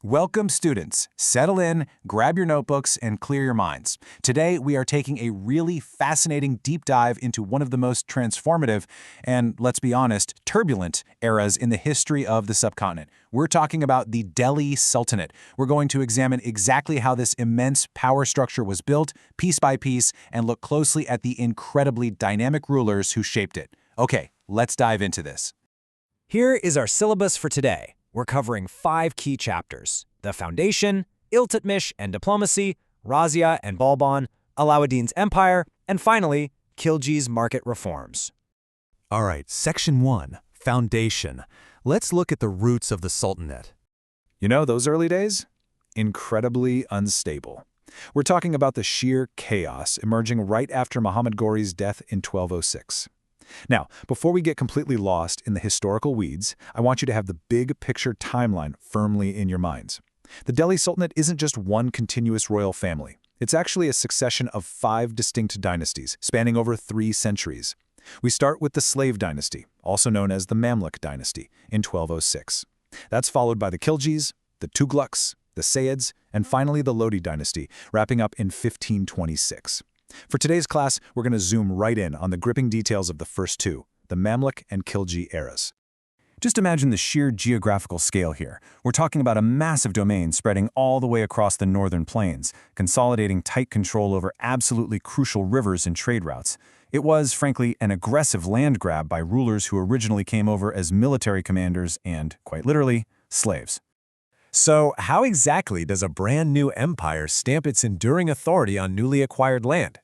Welcome, students. Settle in, grab your notebooks, and clear your minds. Today, we are taking a really fascinating deep dive into one of the most transformative and, let's be honest, turbulent eras in the history of the subcontinent. We're talking about the Delhi Sultanate. We're going to examine exactly how this immense power structure was built, piece by piece, and look closely at the incredibly dynamic rulers who shaped it. Okay, let's dive into this. Here is our syllabus for today. We're covering 5 key chapters: the foundation, Iltutmish and diplomacy, Razia and Balban, Alauddin's empire, and finally, Khilji's market reforms. All right, Section 1, Foundation. Let's look at the roots of the Sultanate. You know, those early days? Incredibly unstable. We're talking about the sheer chaos emerging right after Muhammad Ghori's death in 1206. Now, before we get completely lost in the historical weeds, I want you to have the big picture timeline firmly in your minds. The Delhi Sultanate isn't just one continuous royal family. It's actually a succession of 5 distinct dynasties, spanning over 3 centuries. We start with the Slave Dynasty, also known as the Mamluk Dynasty, in 1206. That's followed by the Khiljis, the Tughlaqs, the Sayyids, and finally the Lodi Dynasty, wrapping up in 1526. For today's class, we're going to zoom right in on the gripping details of the first 2, the Mamluk and Khilji eras. Just imagine the sheer geographical scale here. We're talking about a massive domain spreading all the way across the northern plains, consolidating tight control over absolutely crucial rivers and trade routes. It was, frankly, an aggressive land grab by rulers who originally came over as military commanders and, quite literally, slaves. So, how exactly does a brand new empire stamp its enduring authority on newly acquired land?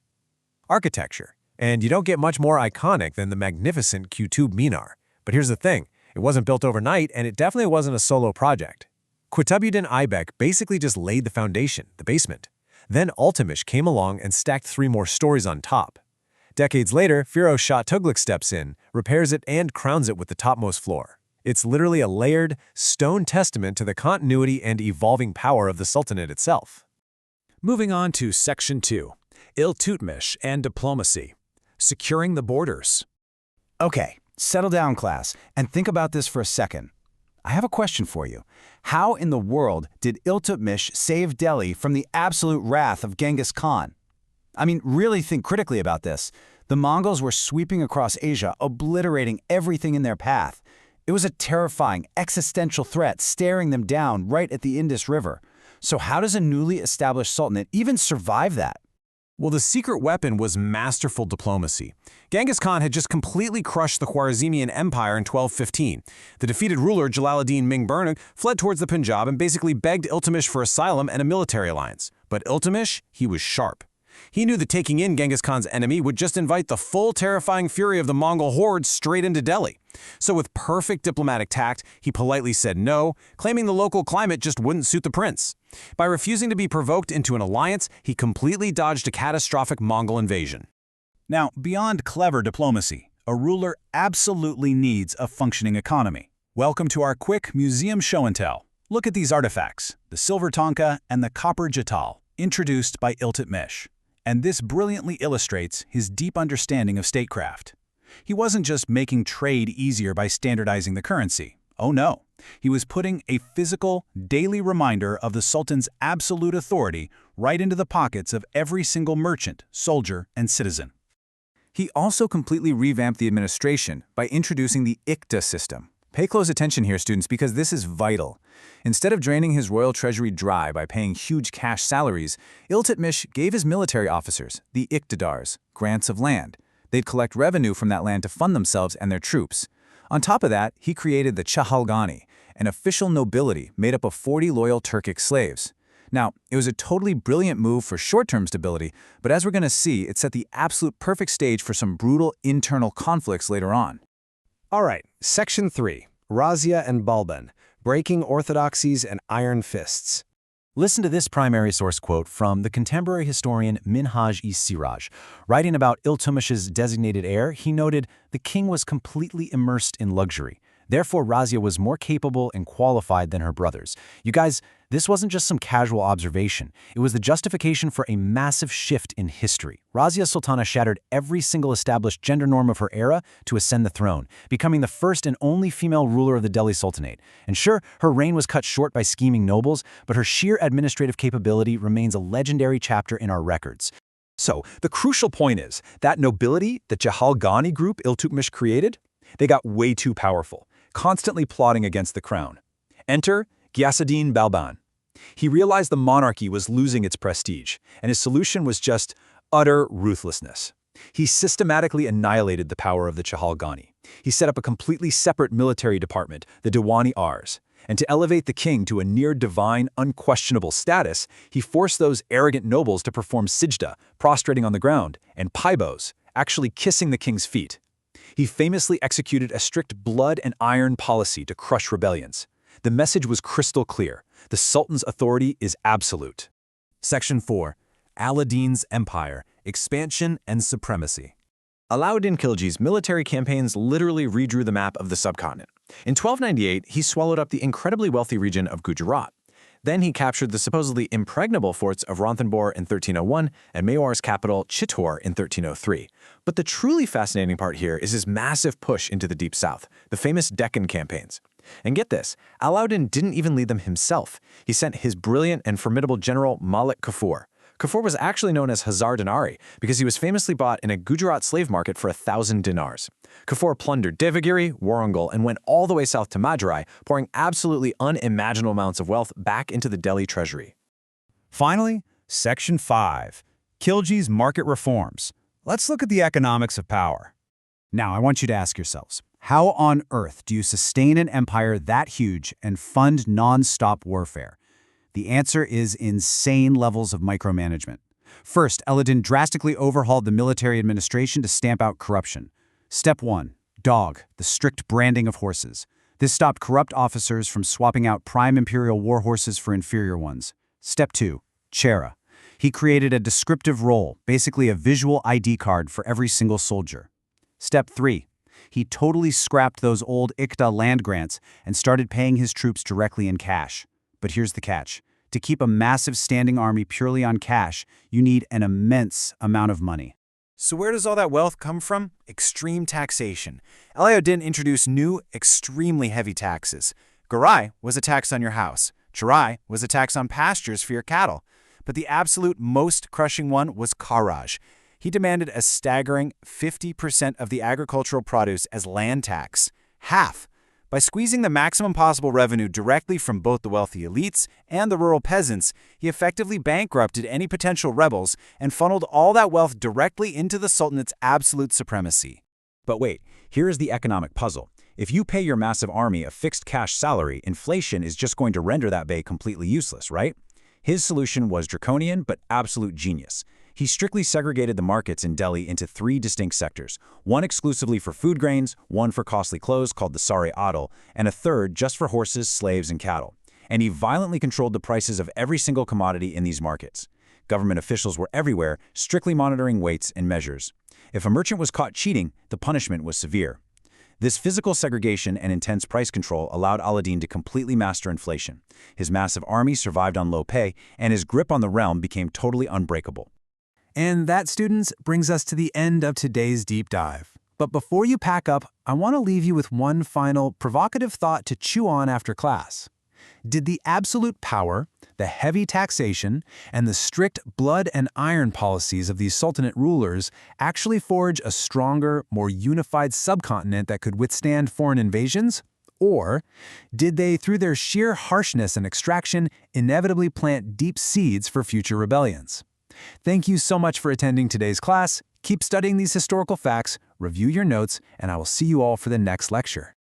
Architecture. And you don't get much more iconic than the magnificent Qutub Minar. But here's the thing, it wasn't built overnight, and it definitely wasn't a solo project. Qutbuddin Aibak basically just laid the foundation, the basement. Then Iltutmish came along and stacked 3 more stories on top. Decades later, Firoz Shah Tughlaq steps in, repairs it, and crowns it with the topmost floor. It's literally a layered, stone testament to the continuity and evolving power of the Sultanate itself. Moving on to Section 2, Iltutmish and diplomacy, securing the borders. Okay, settle down, class, and think about this for a second. I have a question for you. How in the world did Iltutmish save Delhi from the absolute wrath of Genghis Khan? I mean, really think critically about this. The Mongols were sweeping across Asia, obliterating everything in their path. It was a terrifying, existential threat staring them down right at the Indus River. So how does a newly established sultanate even survive that? Well, the secret weapon was masterful diplomacy. Genghis Khan had just completely crushed the Khwarezmian Empire in 1215. The defeated ruler Jalaluddin Ming fled towards the Punjab and basically begged Iltutmish for asylum and a military alliance. But Iltutmish, he was sharp. He knew that taking in Genghis Khan's enemy would just invite the full terrifying fury of the Mongol hordes straight into Delhi. So with perfect diplomatic tact, he politely said no, claiming the local climate just wouldn't suit the prince. By refusing to be provoked into an alliance, he completely dodged a catastrophic Mongol invasion. Now, beyond clever diplomacy, a ruler absolutely needs a functioning economy. Welcome to our quick museum show and tell. Look at these artifacts, the silver Tanka and the copper Jital, introduced by Iltutmish. And this brilliantly illustrates his deep understanding of statecraft. He wasn't just making trade easier by standardizing the currency. Oh no, he was putting a physical, daily reminder of the Sultan's absolute authority right into the pockets of every single merchant, soldier, and citizen. He also completely revamped the administration by introducing the Iqta system. Pay close attention here, students, because this is vital. Instead of draining his royal treasury dry by paying huge cash salaries, Iltutmish gave his military officers, the Iqtidars, grants of land. They'd collect revenue from that land to fund themselves and their troops. On top of that, he created the Chahalgani, an official nobility made up of 40 loyal Turkic slaves. Now, it was a totally brilliant move for short-term stability, but as we're going to see, it set the absolute perfect stage for some brutal internal conflicts later on. All right, Section 3, Razia and Balban, breaking orthodoxies and iron fists. Listen to this primary source quote from the contemporary historian Minhaj-e-Siraj. Writing about Iltutmish's designated heir, he noted, "The king was completely immersed in luxury. Therefore, Razia was more capable and qualified than her brothers. You guys, this wasn't just some casual observation. It was the justification for a massive shift in history. Razia Sultana shattered every single established gender norm of her era to ascend the throne, becoming the first and only female ruler of the Delhi Sultanate. And sure, her reign was cut short by scheming nobles, but her sheer administrative capability remains a legendary chapter in our records. So, the crucial point is, that nobility that Jahal Ghani group Iltutmish created, they got way too powerful, constantly plotting against the crown. Enter Ghiyasuddin Balban. He realized the monarchy was losing its prestige, and his solution was just utter ruthlessness. He systematically annihilated the power of the Jahal Ghani. He set up a completely separate military department, the Diwani Ars, and to elevate the king to a near-divine, unquestionable status, he forced those arrogant nobles to perform sijda, prostrating on the ground, and paibos, actually kissing the king's feet. He famously executed a strict blood and iron policy to crush rebellions. The message was crystal clear. The Sultan's authority is absolute. Section 4. Alauddin's Empire, Expansion and Supremacy. Alauddin Khilji's military campaigns literally redrew the map of the subcontinent. In 1298, he swallowed up the incredibly wealthy region of Gujarat. Then he captured the supposedly impregnable forts of Ranthambore in 1301 and Mewar's capital, Chittor, in 1303. But the truly fascinating part here is his massive push into the Deep South, the famous Deccan campaigns. And get this, Alauddin didn't even lead them himself. He sent his brilliant and formidable general Malik Kafur. Kafur was actually known as Hazar Dinari because he was famously bought in a Gujarat slave market for 1,000 dinars. Kafur plundered Devagiri, Warangal, and went all the way south to Madurai, pouring absolutely unimaginable amounts of wealth back into the Delhi treasury. Finally, Section 5. Khilji's Market Reforms. Let's look at the economics of power. Now, I want you to ask yourselves, how on earth do you sustain an empire that huge and fund non-stop warfare? The answer is insane levels of micromanagement. First, Alauddin drastically overhauled the military administration to stamp out corruption. Step 1. Dog, the strict branding of horses. This stopped corrupt officers from swapping out prime imperial war horses for inferior ones. Step 2. Chera. He created a descriptive role, basically a visual ID card for every single soldier. Step 3. He totally scrapped those old Iqta land grants and started paying his troops directly in cash. But here's the catch. To keep a massive standing army purely on cash, you need an immense amount of money. So where does all that wealth come from? Extreme taxation. Alauddin introduced new, extremely heavy taxes. Garai was a tax on your house. Charai was a tax on pastures for your cattle. But the absolute most crushing one was Kharaj. He demanded a staggering 50% of the agricultural produce as land tax. Half. By squeezing the maximum possible revenue directly from both the wealthy elites and the rural peasants, he effectively bankrupted any potential rebels and funneled all that wealth directly into the Sultanate's absolute supremacy. But wait, here is the economic puzzle. If you pay your massive army a fixed cash salary, inflation is just going to render that pay completely useless, right? His solution was draconian but absolute genius. He strictly segregated the markets in Delhi into 3 distinct sectors, one exclusively for food grains, one for costly clothes called the Sari Adal, and a third just for horses, slaves, and cattle. And he violently controlled the prices of every single commodity in these markets. Government officials were everywhere, strictly monitoring weights and measures. If a merchant was caught cheating, the punishment was severe. This physical segregation and intense price control allowed Alauddin to completely master inflation. His massive army survived on low pay, and his grip on the realm became totally unbreakable. And that, students, brings us to the end of today's deep dive. But before you pack up, I want to leave you with one final provocative thought to chew on after class. Did the absolute power, the heavy taxation, and the strict blood and iron policies of these Sultanate rulers actually forge a stronger, more unified subcontinent that could withstand foreign invasions? Or did they, through their sheer harshness and extraction, inevitably plant deep seeds for future rebellions? Thank you so much for attending today's class. Keep studying these historical facts, review your notes, and I will see you all for the next lecture.